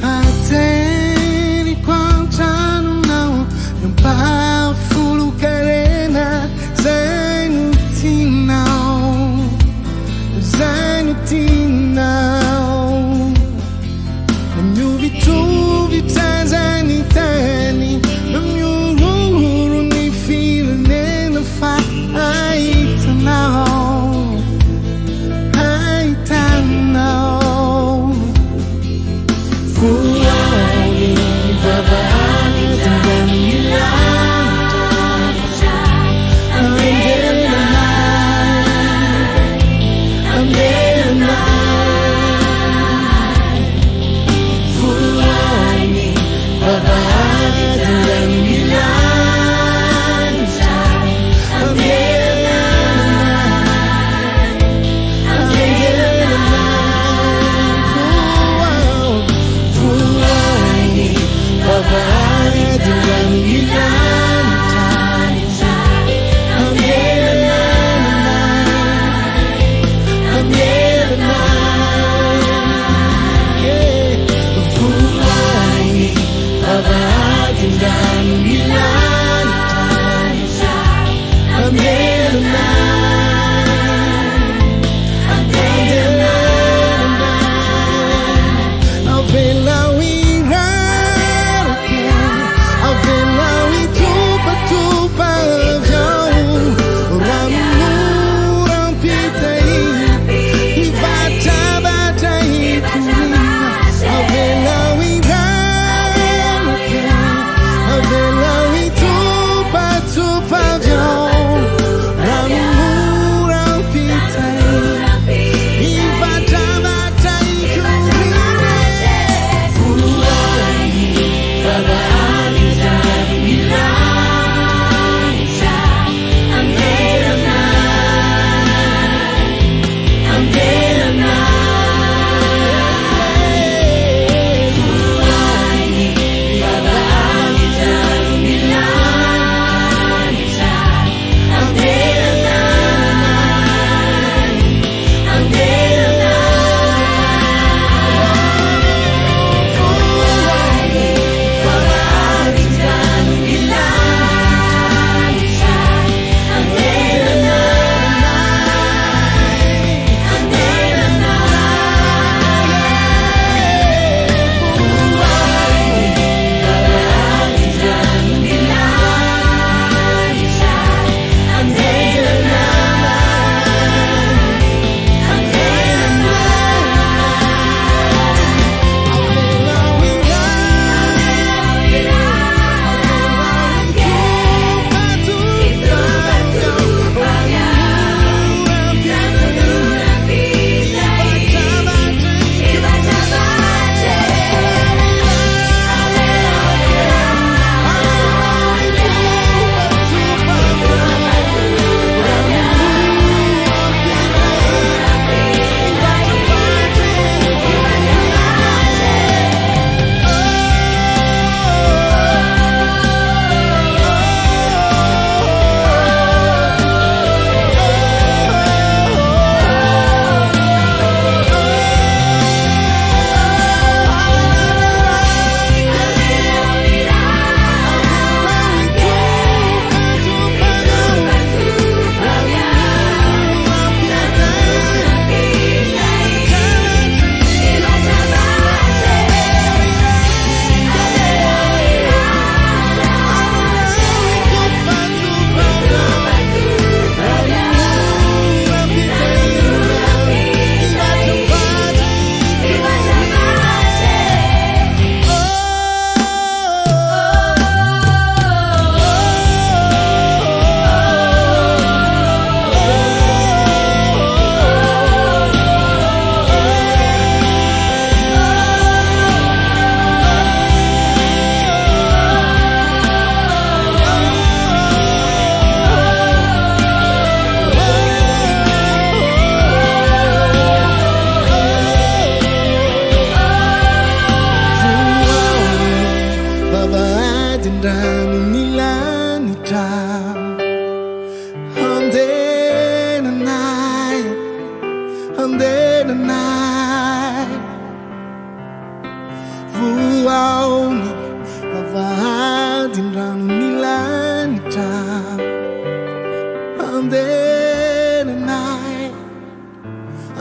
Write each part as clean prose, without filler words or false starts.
Até enquanto não powerful karena zainu tinau Mnyuvitu vitazani tani Mnyururu ni feel nena fa aitanao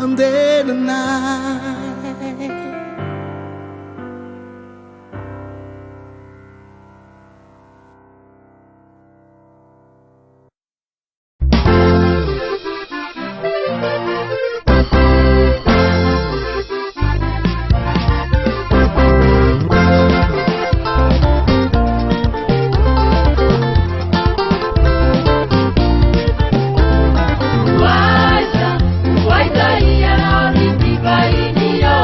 under the night. Waita ia ori tiba inio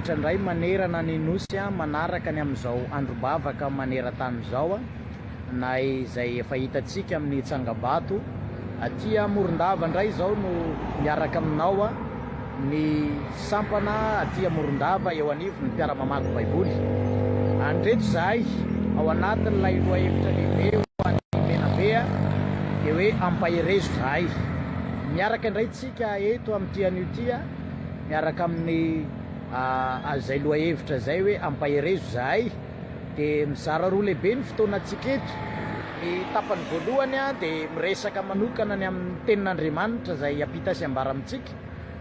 rehetra ndray manerana ny nosy manaraka ny amin'izao androm-bavaka maneran-tany izao na izay efa hitantsika amin'ny Tsangabato. Aty Morondava ndray izao no miaraka aminao ny sampana aty Morondava eo anivo ny mpiara-mamaky baiboly. Andreto zahay ao anatin'ilay loha hevitra lehibe ho an'ny Menabe dia hoe ampaherezo zahay. Miaraka indray tsika eto amin'ity an'io ty miaraka amin'ny zay loha hevitra zay hoe ampaherezo zahay. Dia mizara roa lehibe ny fotoanantsika eto. Ny tapany voalohany dia miresaka manokana ny amin'ny tenin'Andriamanitra zay ampita sy ambara amintsika.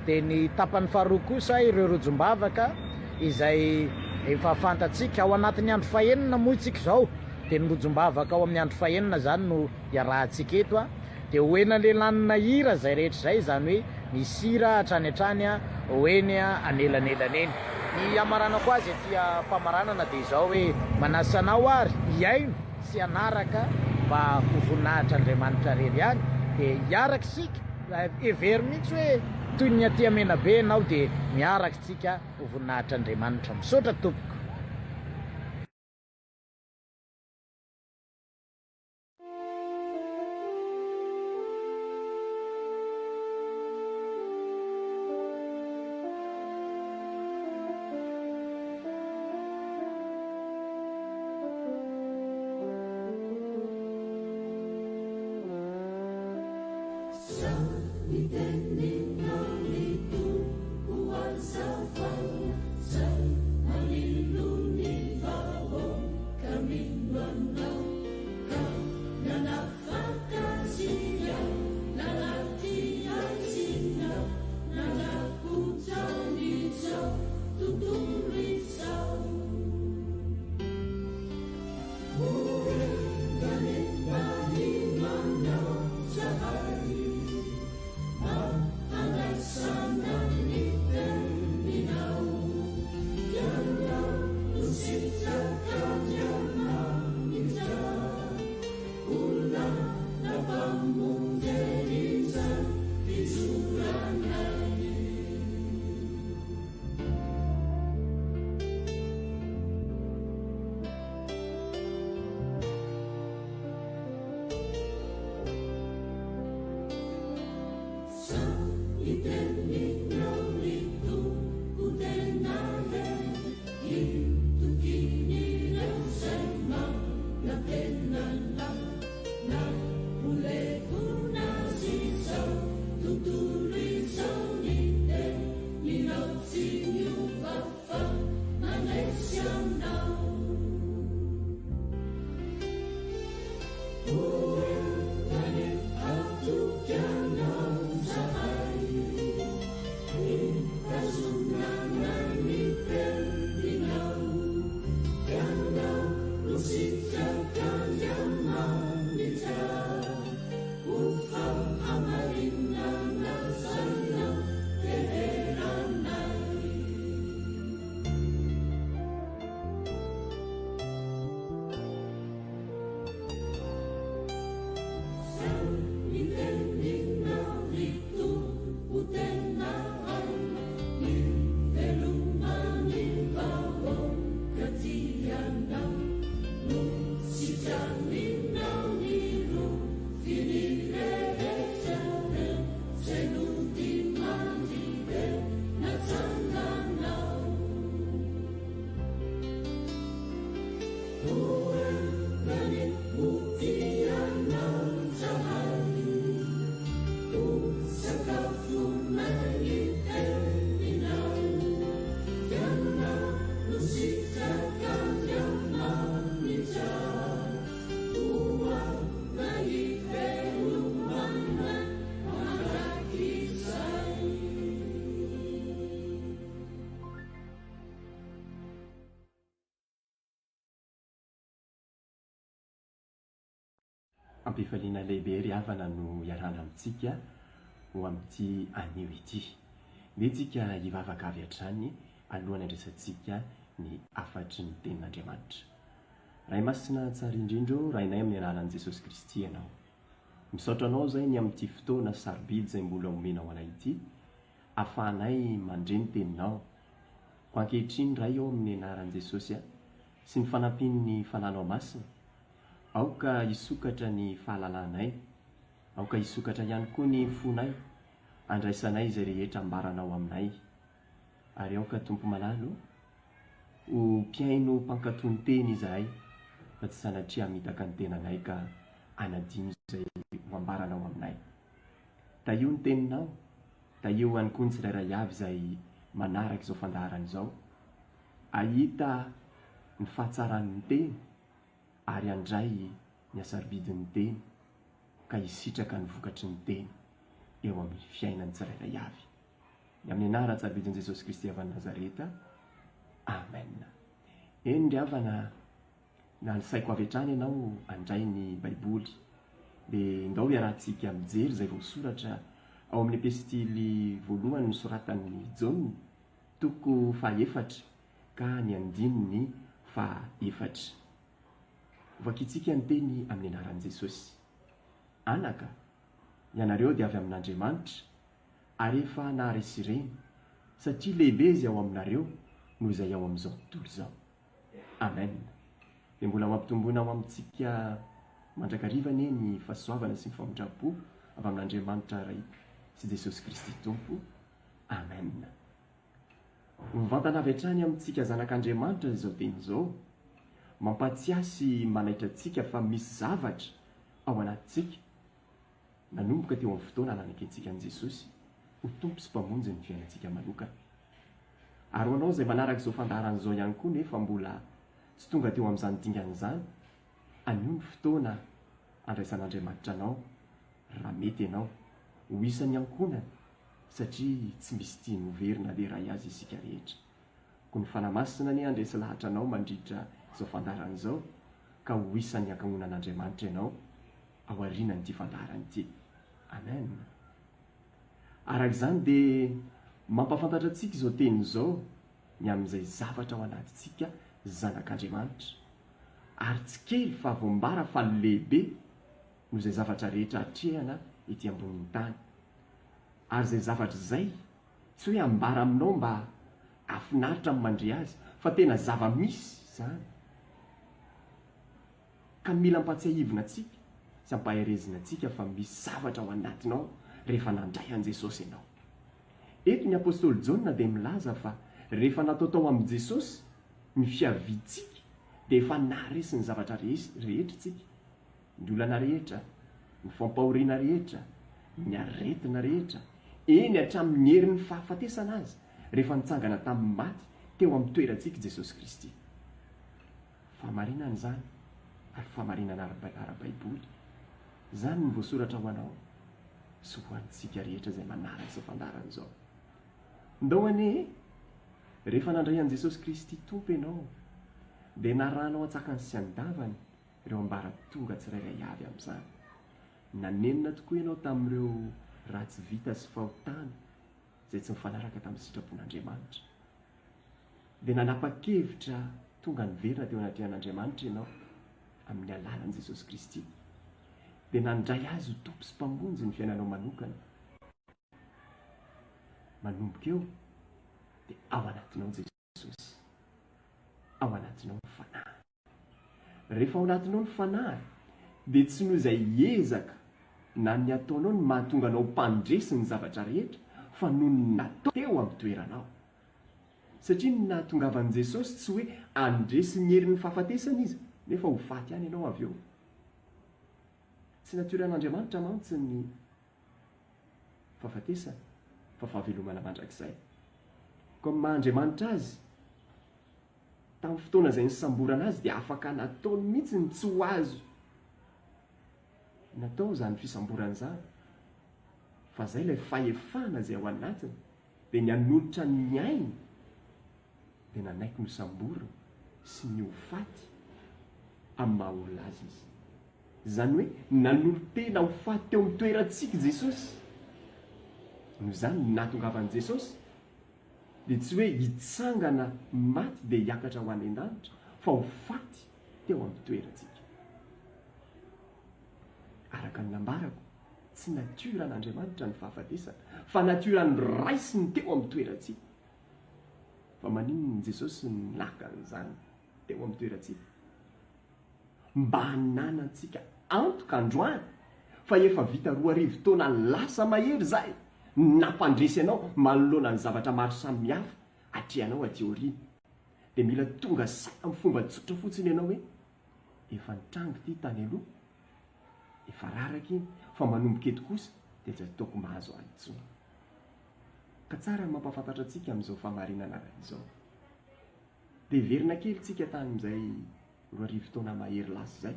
Dia ny tapany faharoa kosa ireo rojom-bavaka izay efa fantatsika ao anatin'ny andro fahenina moa itsika izao. Dia ny rojom-bavaka ao amin'ny andro fahenina zany no iarahantsika eto dia hoena le lanina hira zay rehetra zay, zany hoe misy hira hatrany hatrany hoeny anelanelana eny. Ny amaranako azy aty mpamaranana dia izao hoe manasanao ary hiaino sy anaraka mba ho voninahitra Andriamanitra rery ihany. Dia hiaraka sika every mihitsy hoe toy ny aty Menabe ianao dia miaraka tsika ho voninahitra Andriamanitra. Misaotra tompoko. Ampifaliana lehibe ry havana no iarana amintsika ho amin'ity anio ity. Mentsika hivavaka avy hatrany alohany andraisantsika ny afatry ny tenin'Andriamanitra. Ray masina tsara indrindro rainay amin'ny anaran'i Jesosy Kristy ianao. Misaotra anao zay ny amin'ity fotoana sarobidy izay mbola omenao anay ity, ahafahanay mandre ny teninao ho ankehitriny ray eo amin'ny anaran'i Jesosy sy ny fanampin'ny fananao masina, aoka hisokatra ny fahalalanay, aoka hisokatra ihany koa ny fonay, andraisanay izay rehetra ambaranao aminay, ary aoka tompo malalo ho mpiaino mpankatony teny izahay, fa tsy sanatria mitaka ny tenanay ka anadino izay ho ambaranao aminay. Taio ny teninao, taio ihany koa ny tsirairay avy izay manaraka izao fandaharana izao, ahita ny fahatsaran'ny teny ary andray ny asarbidin'ny teny ka hisitraka ny vokatry ny teny eo amin'ny fiainany tsirairay avy. Ny amin'ny anara tsarbidin'i Jesosy Kristy avy any Nazareta. Amen. Eny ry havana, na ny saiko avy hatrany ianao andray ny baiboly dia ndao iarahantsika mijery izay voasoratra ao amin'ny epistily voalohany nosoratan'ny Jaona, toko fahaefatra ka ny andininy fahaefatra. Vakitsika ny teny amin'ny anaran'i Jesosy. Anaka, ianareo dia avy amin'Andriamanitra ary efa naharesireny, satria lehibe izy ao aminareo noho izay ao amin'izao tontolo izao. Amen. Dia mbola mampitomboina ao amintsika mandrakarivana ny fahasoavana sy ny famonjam-po avy amin'Andriamanitra ray sy Jesosy Kristy Tompo. Amen. Mivantana avy hatrany amintsika zanak'Andriamanitra izao teny izao, mampatsiahy sy manaitra antsika fa misy zavatra ao anatintsika nanomboka teo amin'ny fotoana nanankentsika an'i Jesosy ho tompo sy mpamonjy ny fiainantsika manokana. Ary ho anao izay manaraka izao fandaharan'izao ihany koa nefa mbola tsy tonga teo amin'izany dingan'izany, anio ny fotoana andraisan'Andriamanitra anao raha mety ianao ho isan'ny ankonana, satria tsy misy tiany overina dia ray azy isika rehetra. Ko ny fanamasina ny andresy lahatra anao mandritra izao fandaharan'izao ka ho isan'ny ankamonan'Andriamanitra ianao ao aorianan'ity fandaharana ity. Amen. Araka izany dia mampafantatra antsika izao teny izao ny amin'izay zavatra ao anatintsika zanak'Andriamanitra, ary tsy kely fa voambara fa lehibe noho izay zavatra rehetra hatrehana ety ambonin'ny tany. Ary izay zavatra izay tsy hoe ambara aminao mba afinaritra amin'ny mandre azy, fa tena zava-misy izany, ka mila ampatsiahivina antsika sy ampaherezina antsika fa misy zavatra ao anatinao rehefa nandray an'i Jesosy ianao. Eto ny apôstôly Jaona dia milaza fa rehefa natao tao amin'i Jesosy ny fiaviantsika dia efa naharesy ny zavatra rehetra tsika, ny olana rehetra, ny fampahoriana rehetra, ny aretina rehetra, eny hatramin'ny herin'ny fahafatesana azy rehefa nitsangana tamin'ny maty teo amin'ny toerantsika Jesosy Kristy. Fahamarinana izany ary fahamarinana ara-baiboly. Izany ny voasoratra ho anao sy ho antsika rehetra izay manaraka izao fandaharana izao. Ndao anie, rehefa nandray an'i Jesosy Kristy Tompo ianao dia naranao atsakany sy andavany ireo ambara tonga tsirairay avy amin'izany. Nanenina tokoa ianao tamin'ireo ratsy vita sy fahotana izay tsy mifanaraka tamin'ny sitrapon'Andriamanitra. Dia nanapa-kevitra tonga niverina teo anatin'Andriamanitra ianao amin'ny alalan'i Jesosy Kristy. Dia nandray azy ho tompo sy mpamonjy ny fiainanao manokana. Manomboka eo dia ao anatinao Jesosy, ao anatinao ny fanahy. Rehefa ao anatinao ny fanahy dia tsy noho izay ezaka na ny ataonao ny mahatonga anao mpandresy ny zavatra rehetra, fa noho ny natao teo amin'ny toeranao. Satria ny nahatongavan'i Jesosy tsy hoe andresy ny herin'ny fahafatesana izy nefa ho faty ihany ianao avy eo. Tsy natoran'Andriamanitra mantsy ny fahafatesana fa fahavelomana mandrakizay. Koa maha-Andriamanitra azy tamin'ny fotoana izay nisamborana azy dia afaka nataony mihitsy ny tsy ho azo natao izany fisamborana izany, fa izay ilay fahefana izay ao anatiny dia ny hanolotra ny ainy dia nanaiky nosamborana sy ny ho faty amin'ny maha-olona azy izy. Izany hoe nanolotena ho faty teo amin'ny toerantsika Jesosy. Noho izany nahatongavan'i Jesosy dia tsy hoe hitsangana maty dia hiakatra ho any an-danitra, fa ho faty teo amin'ny toerantsika. Araka ny nambarako, tsy natioran'Andriamanitra ny fahafatesana, fa natioran'ny raisiny teo amin'ny toerantsika. fa maninony Jesosy nilaka n'izany teo amin'ny toerantsika mba hananantsika antoka androany fa efa vita 2 taona lasa mahery zay nampandresy anao manoloana ny zavatra maro samihafa atrehanao aty aoriana dia mila tonga say amin'ny fomba tsotra fotsiny ianao hoe efa nitrango ity tany aloha efa raraka iny fa manomboka eto kosa dia tsy ataoko mahazo azy intsony ka tsara ny mampafantatra antsika amin'izao famarinana izao dia verina kely tsika tamin'izay 2 taona mahery lasa zay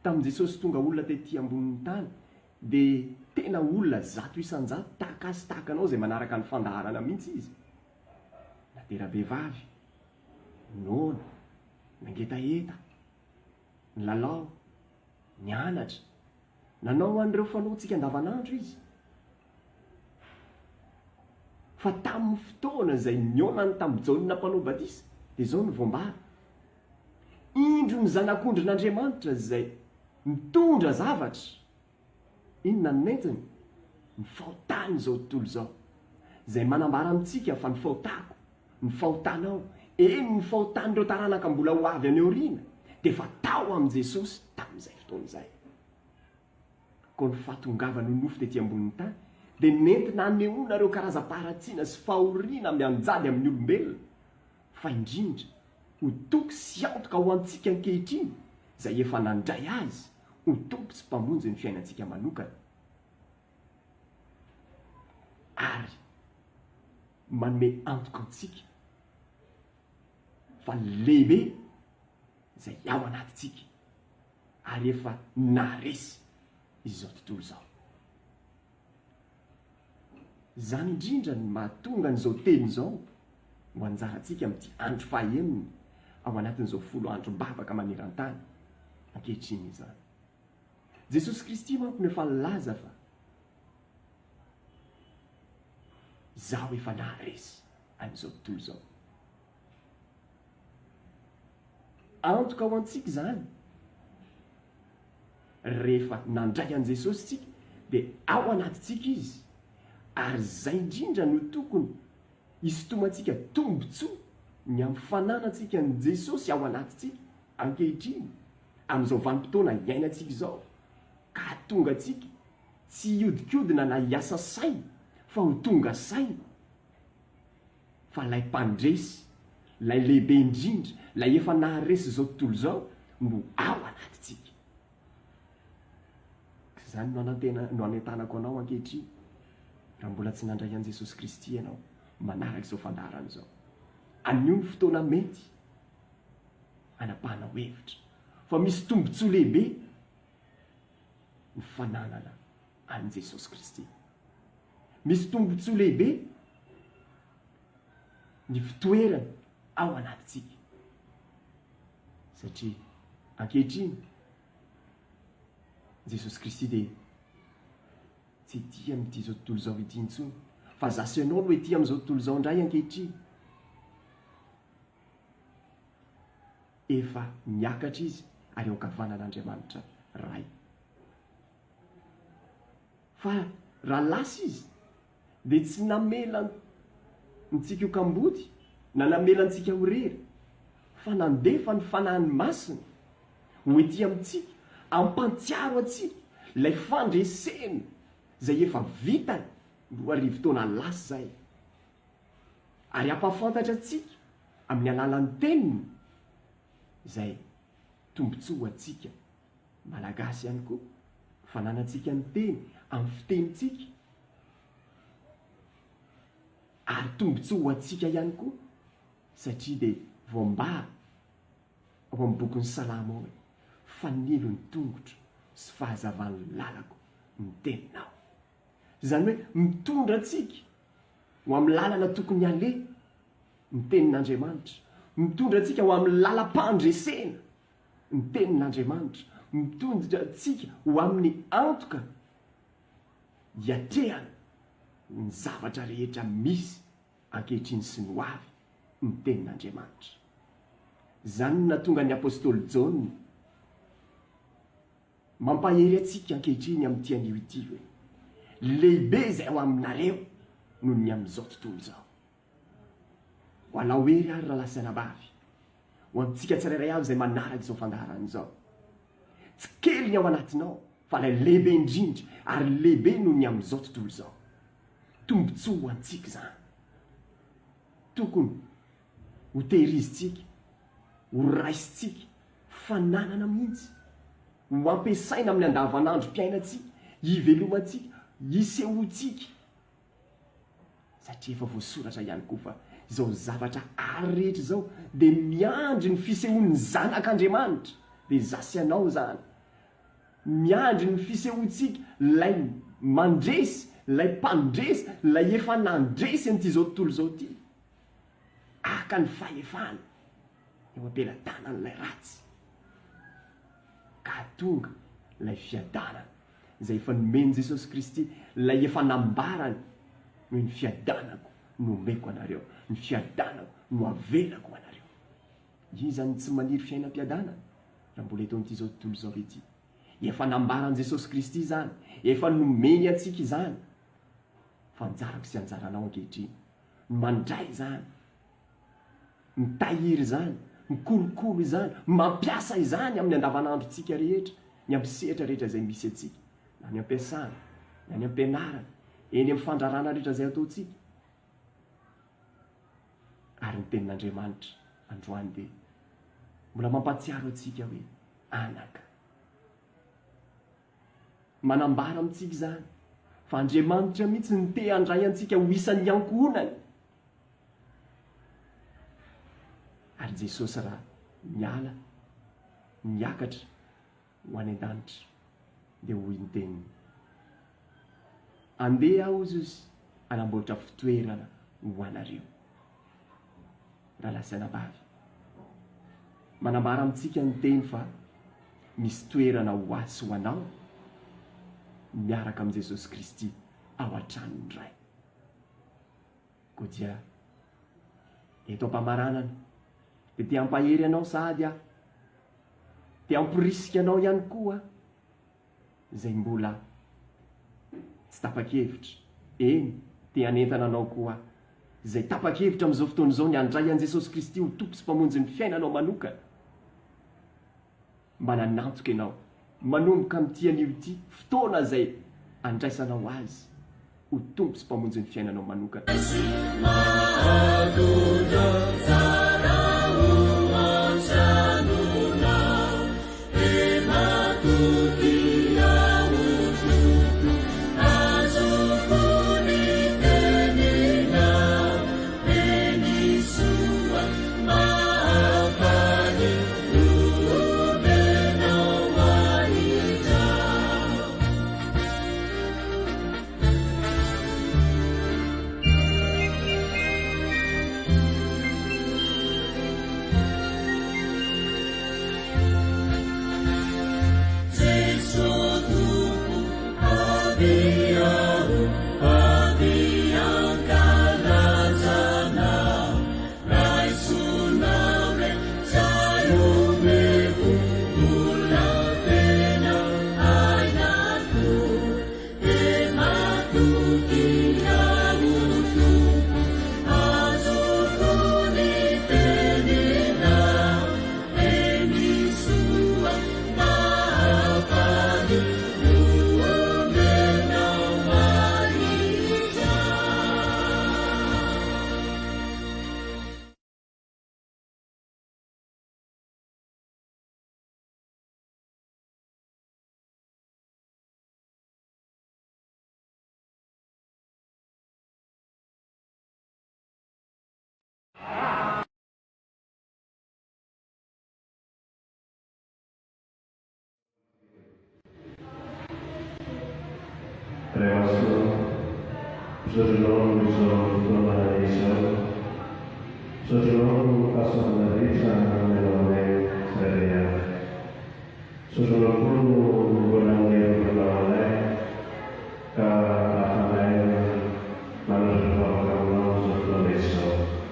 tamin'i Jesosy tonga olona tetỳ ambonin'ny tany dia tena olona 100 isan-jato tahaka azy tahaka anao izay manaraka ny fandaharana mihitsy izy na tera-behivavy nona nangetaheta ny lalao ny anatra nanao an'ireo fanaontsika andavanandro izy fa tamin'ny fotoana izay nionany tamin'ny Jaona mpanao batisa dia izao ny voambara indro ny zanak'ondrin'Andriamanitra izay mitondra zavatra inona ny nentiny ny fahotany izao tontolo izao izay manambara amintsika fa ny fahotako ny fahotanao ny fahotan'ireo taranaka mbola ho avy any aoriana dia fa tao amin'i Jesosy tamin'izay fotoana izay koa ny fahatongavany nofo tetỳ ambonin'ny tany dia nentina anehoana ireo karazam-paharatsiana sy fahoriana mianjady amin'ny olombelona fa indrindra ho toky sy antoka ho antsika ankehitriny izay efa nandray azy ho toky sy mpamonjy ny fiainantsika manokana ary manome antoka antsika fa lehibe izay ao anatintsika ary efa naresy izao tontolo izao zany indrindra ny mahatonga n'izao teny izao ho anjarantsika amin'ity andro fahaenina ao anatin'izao 10 androm-bavaka maneran-tany ankehitriny izany Jesosy Kristy manko no efa nilaza fa zaho efa naharesy amin'izao tontolo izao antoka ao antsika zany rehefa nandray an' Jesosy tsika dia ao anatintsika izy ary zay indrindra no tokony hisintomantsika tombotsoa ny amin'ny fananantsika ny Jesosy ao anatintsika ankehitriny amin'izao vanim-potoana iainantsika izao ka hatonga antsika tsy hiodikodina na hiasa saina fa ho tonga saina fa lay mpandresy lay lehibe indrindra lay efa naharesy izao tontolo izao no ao anatintsika izany no anentanako anao ankehitriny raha mbola tsy nandray an' Jesosy Kristy ianao manaraka izao fandaharana izao anio ny fotoana mety anapahana hevitra fa misy tombotsoa lehibe ny fananana an' Jesosy Kristy misy tombotsoa lehibe ny fitoerana ao anatintsika satria ankehitriny Jesosy Kristy dia tsy ety amin'ity zao tontolo izao ity intsony fa zasy ianao no ety amin'izao tontolo izao indray ankehitriny efa miakatra izy ary eo ankavanan'Andriamanitra ray fa raha lasa izy dia tsy namela ntsika okam-body na namela ntsika ho rery fa nandefa ny fanahiny masina ho ety amintsika ampantsiaro antsika ilay fandresena izay efa vitany 2 taona lasa zay ary ampafantatra antsika amin'ny alalan'ny teniny izay tombotsoa antsika malagasy ihany koa fananantsika ny teny amin'ny fitenitsika ary tombotsoa antsika ihany koa satria dia voambara ao amin'ny bokin'ny Salamo hoe fanilo ny tongotro sy fahazavan'ny lalako ny teninao izany hoe mitondra antsika ho amin'ny lalana tokony aleha ny tenin'Andriamanitra mitondra antsika ho amin'ny lalam-pandresena ny tenin'Andriamanitra mitondra antsika ho amin'ny antoka hiatrehana ny zavatra rehetra misy ankehitriny sy ny ho avy ny tenin'Andriamanitra izany no natonga ny apôstôly Jaona mampahery antsika ankehitriny amin'ity anio ity hoe lehibe izay ao aminareo noho ny amin'izao tontolo izao ho alao ery ary raha lasanabavy ho amintsika tsirairay avy izay manaraka izao fandaharana izao. Tsy kely ny ao anatinao fa lay lehibe indrindra ary lehibe noho ny amin'izao tontolo izao. Tombontsoa ho antsika izany. Tokony ho tehirizitsika, ho raisitsika fananana mihitsy, ho ampiasaina amin'ny andavanandro mpiainatsika, hivelomantsika, hisehoantsika. Satria efa voasoratra ihany koa fa izao zavatra ary rehetra izao dia miandry ny fisehoan'ny zanak'Andriamanitra. Dia zasy ianao zany. Miandry ny fisehoantsika lay mandresy, lay mpandresy, lay efa nandresy an'ity zao tontolo izao ity. Aka ny fahefana eo ampelantanan'ilay ratsy. Ka tonga lay fiadanana izay efa nomeny Jesosy Kristy, lay efa nambarany hoe ny fiadanako no omeko anareo, ny fiadanako no avelako anareo. Izany tsy maniry fiainam-piadanana raha mbola eto amin'ity zao tontolo izao ity. Efa nambaran' Jesosy Kristy izany, efa nomeny antsika izany. Fanjarako sy anjaranao ankehitriny ny mandray izany, mitahiry izany, mikolokolo izany, mampiasa izany amin'ny andavanandrontsika rehetra, ny amin'ny sehatra rehetra izay misy atsika, na ny ampiasana, na ny ampianarana, eny amin'ny fandrarana rehetra izay ataontsika. Ary ny tenin'Andriamanitra androany dia mbola mampatsiaro atsika hoe anaka. Manambara amintsika izany fa Andriamanitra mihitsy ny te handray antsika ho isan'ny ankohonany. Ary Jesosy raha miala, miakatra ho any an-danitra dia hoy ny teniny: andeha aho Jesosy anamboatra fitoerana ho anareo. Raha lasanabavy, manambara amintsika ny teny fa misy toerana ho azy sy ho anao miaraka amin'i Jesosy Kristy ao an-tranony iray. Koa dia eto am-pamaranana dia te hampahery anao sady aho, te hampirisika anao ihany koa izay mbola tsy tapa-kevitra. Eny, te hanentana anao koa izay tapa-kevitra amin'izao fotoana izao ny handray an' Jesosy Kristy ho tompo sy mpamonjy ny fiainanao manokana. Mba nanantoka ianao manomboka amin'ity anio ity fotoana izay andraisanao azy ho tompo sy mpamonjy ny fiainanao manokana. Saudara Tuhan Yesus, saudara kasih dari sana melalui saya, saudara pun berangkat melalui keadaan mana kalau saudara Yesus,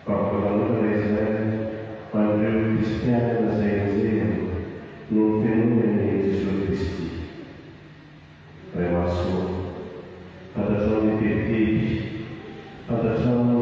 kalau Yesus pada Kristian saya mungkin Yesus Kristi, termasuk pada saat itu, pada saat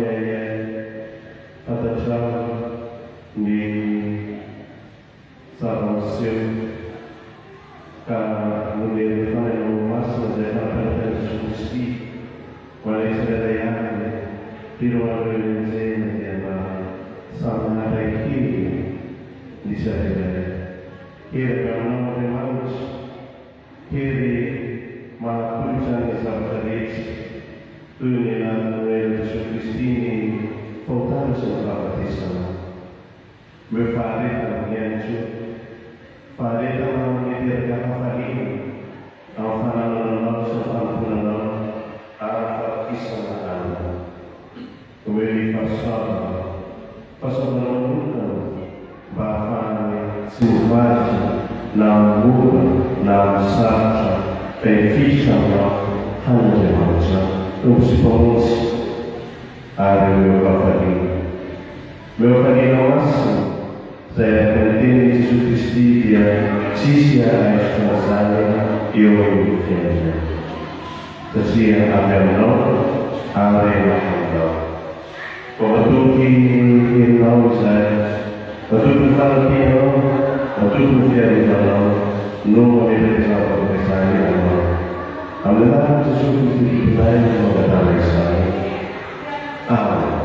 mora na misarotra ka ifitra aminao han'Andriamanitra tompo sy mpamonjy ary meofaliana masina izay araka ny tenin'i Jesosy Kristy dia tsisy aisotro zany eo amin'ny fiainana satria avy aminao ary aminao. Matoky heninao izay, matoky ny fanampianao, matoky ny fiarinanao no mametraka zavatra izany ianao. Amin'ny anaran'i Jesosy Kristy tomponay no mangatana izany. Amen.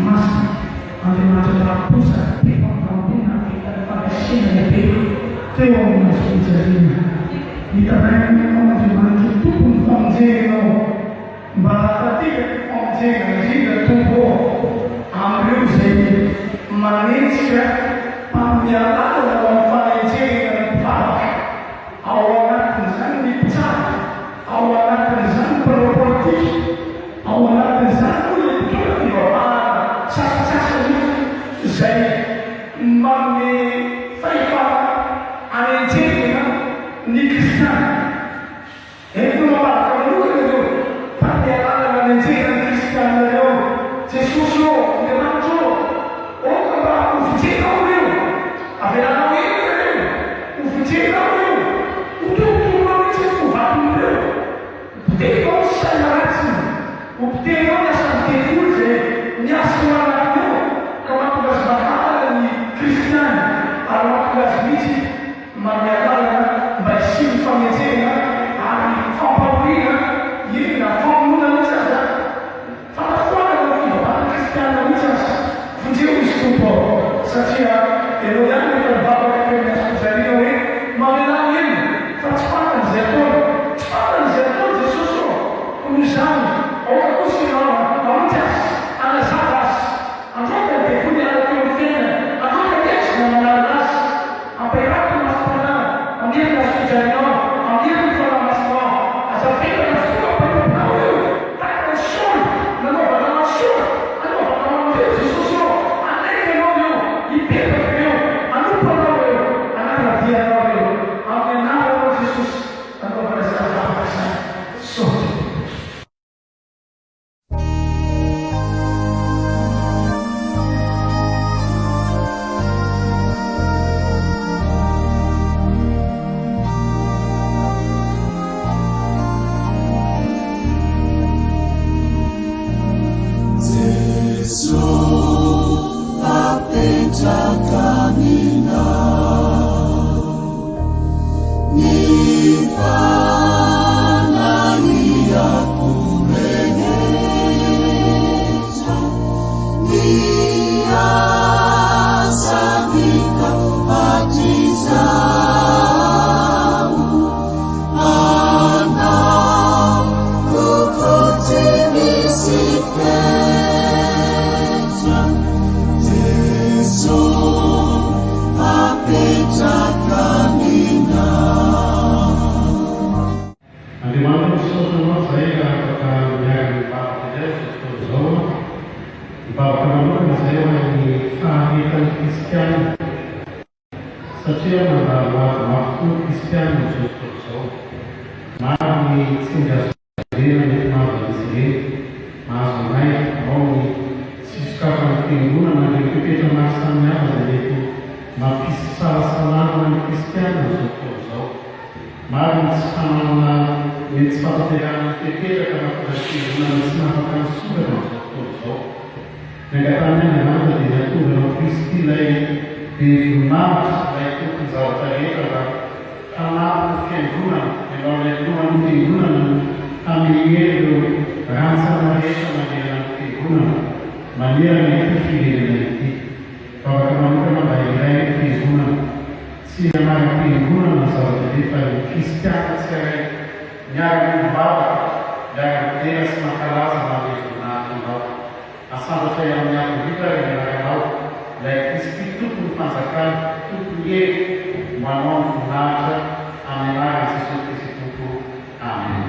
Mas, samihafa reto mampisy fahasalamana ny kristiana zao fotoana zao. Maro ny tsy fananana mety tsy fahaterahana teteraka mampirasirana tsy mahafaka misorana zao fotoana zao. Nangatany Andriamanitra dia natonganao Kristy ilay bevoninahitra ilay tokony zavatra rehetra mba hanampy ny fiangonana ianao ilay lohan'ny fiangonana hamelera ireo rantsana rehetra manerana ny fiangonana manerana ity firenena ity. Afaka manokana mba iray ny fiangonana tsy hanaraka fiangonana zavatra dia fa ny kristiana tsirairay miaraka mivavaka miaraka mitera sy mankalaza mahabevoninahitra anao. Asambatra amin'ny afovitra ianarakaao ilay Kristy tompony fanjakana tompony hery manao ny voninahitra amin'ny anaran'i Jesosy Kristy Tompo. Amen.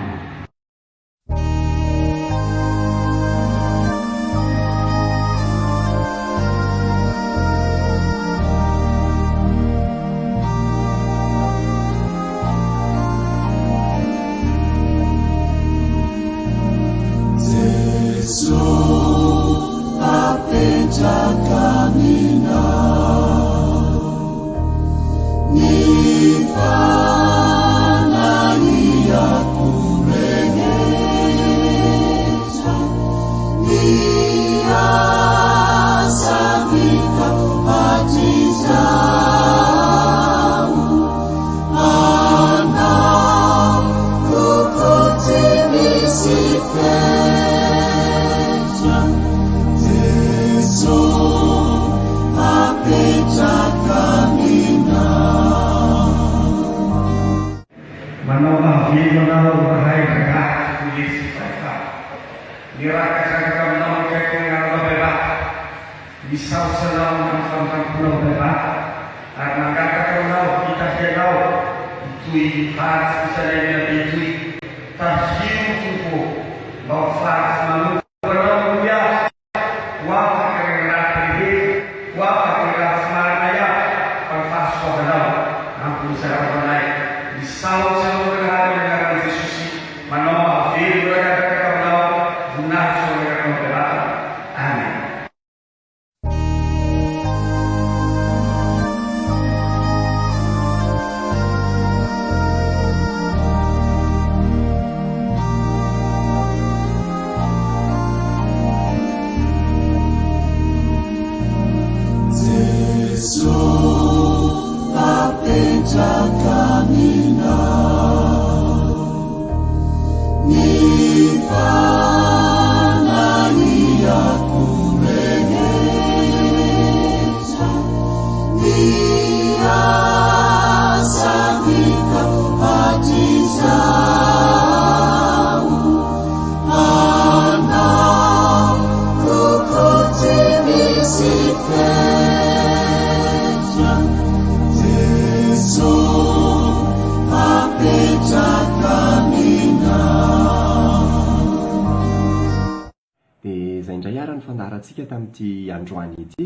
Fandaharantsika tamin'ity androany ity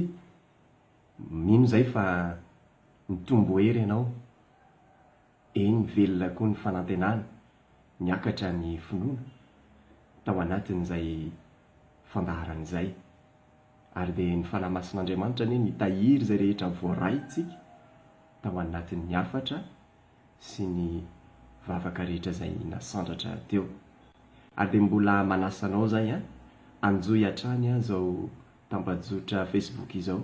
mino zay fa nitombo hery ianao eny velona koa ny fanantenana niakatra ny finoana tao anatin'izay fandaharan'izay ary dia ny fanamasin'Andriamanitra ny nitahiry zay rehetra voaraitsika tao anatin'ny afatra sy ny vavaka rehetra zay nasandratra teo ary dia mbola manasanao zay anjoy hatrany zao tambajotra Facebook izao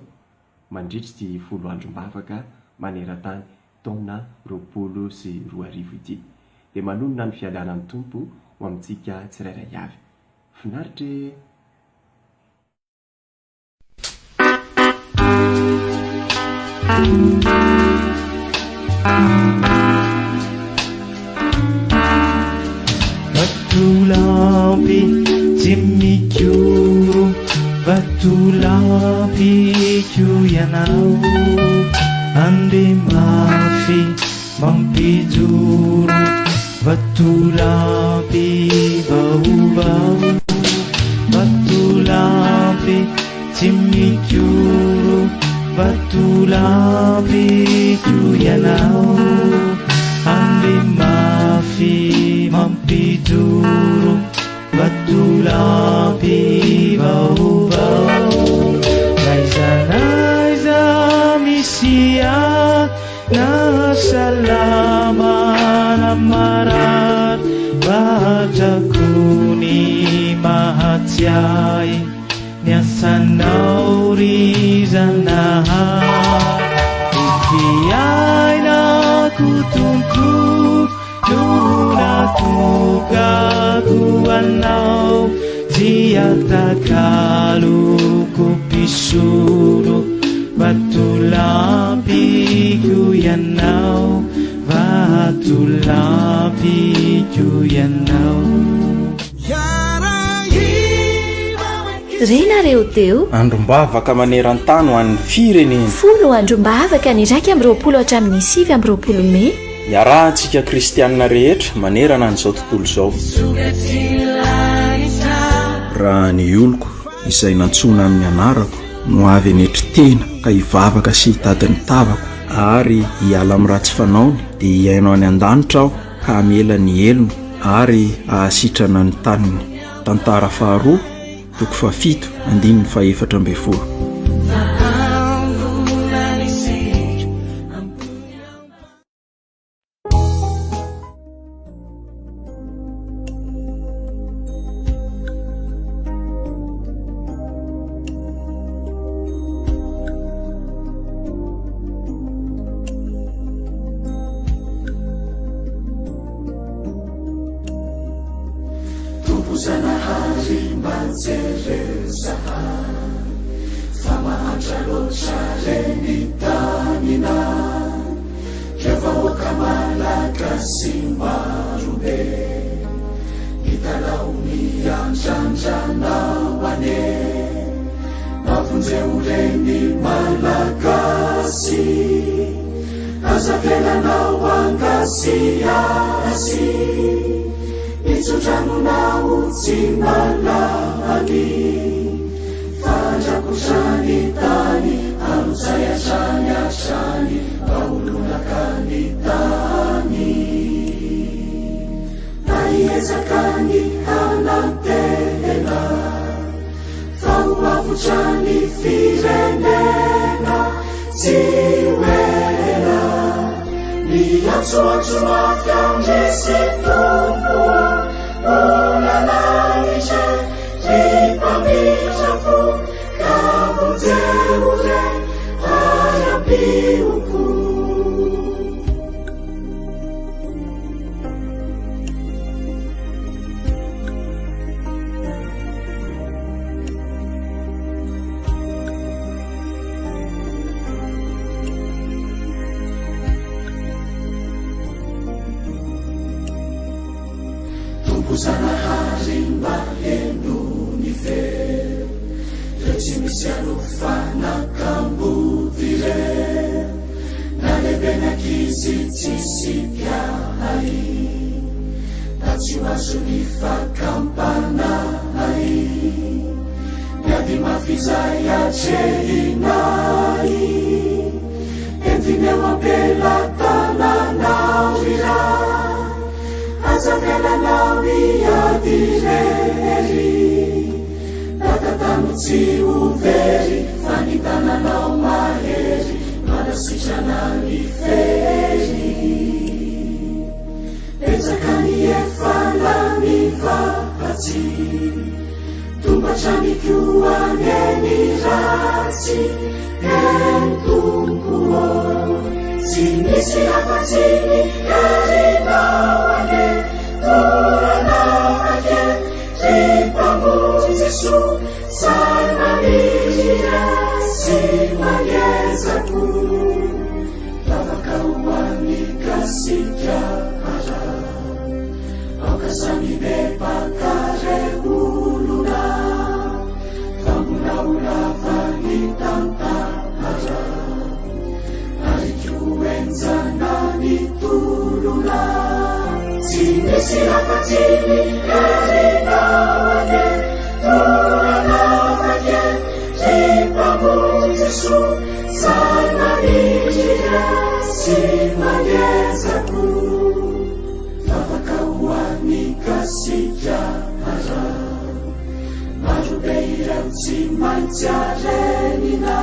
mandritry ty 10 androm-bavaka maneran-tany taona 2020 ity dia manonona ny fiadanan'ny Tompo ho amintsika tsirairay avy. Finaritra Batulampi Jimikuru Batulampi Kuyanau Ande mafi Mampijuru Batulampi Bau-bau Batulampi Jimikuru Batulampi Kuyanau Ande mafi Mampijuru Batulampi bau-bau Naisa siat na salama na marat bacaku ni mahatsiai niasanau rizanahat ifiai na kutuntut tunatugaguanau tiatakaluku pisuruh batulapiku yanau batulapiku yanau renareo teo andrombavaka maneran-tany ho an'ny firenena folo andrombavaka ny 20 hatramin'ny 20 Mei iarahantsika kristianina rehetra manerana an'izao tontolo izao raha ny oloko izay nantsoina amin'ny anarako no avy anetry tena ka hivavaka sy hitady ny tavako ary hiala amin'ny ratsy fanaony dia hiaino any an-danitra aho ka hamela ny elony ary ahasitrana ny taniny. Tantara faharoa 7:4. Simai tiarenina,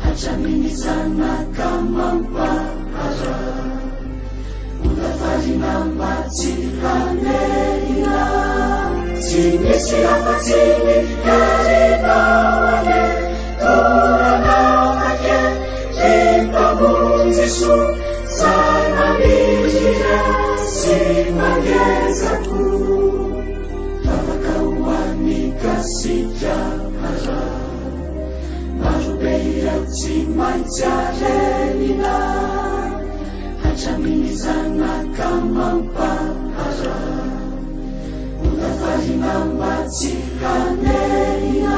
hachamini zanaka mampahara olavarina mbatsy hanerina tsy misy afatsy ny karinaoane toranafake rempamonjeso zay mamindrira sy mangezako afaka hoan'ny kasika hara marobeiratsy maintsy arenina hatraminy zanaka mampahara olavarina mbatsy hanerina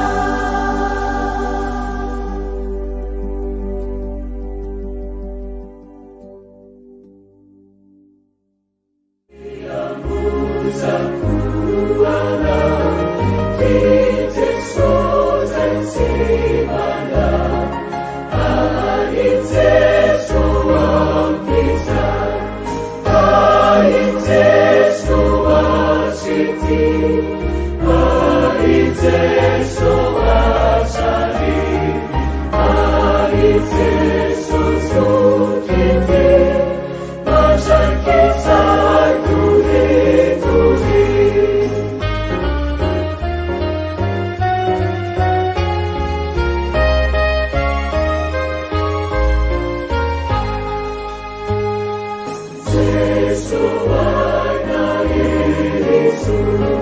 Jesus.